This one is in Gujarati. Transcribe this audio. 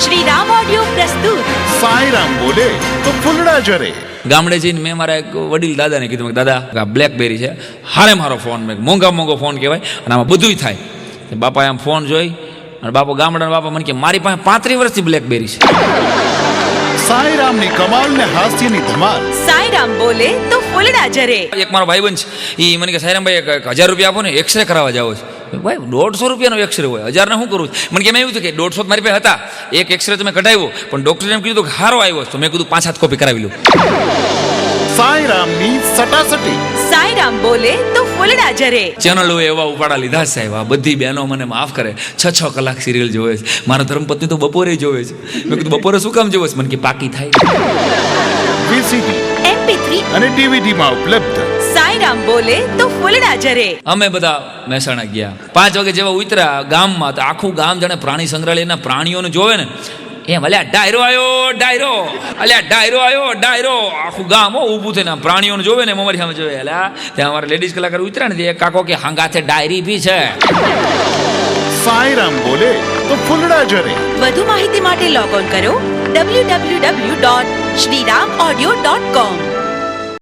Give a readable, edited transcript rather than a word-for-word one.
શ્રીરામ ઓડિયો પ્રસ્તુત સાંઈરામ બોલે તો ફૂલડા જરે. ગામડે જઈને મેં મારા એક વડીલ દાદાને કીધું કે દાદા આ બ્લેકબેરી છે, હારે મારો ફોન, મેં મોંઘો ફોન કહેવાય અને આમાં બધુંય થાય. બાપાએ આમ ફોન જોઈ અને ગામડાના બાપા મને કે મારી પાસે 35 વર્ષથી બ્લેકબેરી છે. સાંઈરામની કમાલ ને હાસ્યની ધમાલ. સાંઈરામ બોલે તો ફૂલડા જરે. એક મારો ભાઈબંધ છે, એ મને કે સાંઈરામભાઈ એક 1000 રૂપિયા આપો ને, એક્સરે કરાવવા જાવ છે. ભાઈ 150 રૂપિયાનો એક્સરે હોય, 1000 ને શું કરવું? મને કે એમ એવું હતું કે 150 મારી પાસે હતા, એક એક્સરે તમે કઢાવ્યો પણ ડૉક્ટરે એમ કીધું કે સારો આવ્યો, તો મેં કીધું 5-7 કોપી કરાવી લઉં. સાંઈરામની સટાસટી. સાંઈરામ બોલે તો ફૂલડા જરે. ચેનલો એવા ઉપાડા લીધા છે સાહેબ, આ બધી બહેનો મને માફ કરે, 6 કલાક સિરિયલ જોવે છે. મારા ધર્મપત્ની તો બપોરે જોવે છે. મેં કીધું બપોરે શું કામ જોવે છે? મને કે પાકી થાય. વીસીડી MP3 અને ડીવીડીમાં ઉપલબ્ધ. સાંઈરામ બોલે તો ફૂલડા જરે. અમે બધા મહેસાણા ગયા, 5 વાગે જેવા ઉતર્યા ગામમાં, તો આખું ગામ જાણે પ્રાણી સંગ્રહાલયના પ્રાણીઓને જોવે ને એમ, અલ્યા ડાયરો આવ્યો, અલ્યા ડાયરો આવ્યો, આખું ગામ ઊભું થઈને પ્રાણીઓને જોવે ને અમારી સામે જોવે. અલ્યા ત્યાં અમારા લેડીઝ કલાકાર ઉતર્યા ને, એક કાકો કે હાંગાથે ડાયરી બી છે. સાંઈરામ બોલે તો ફૂલડા જરે. વધુ માહિતી માટે લોગ ઓન કરો www.shriramaudio.com.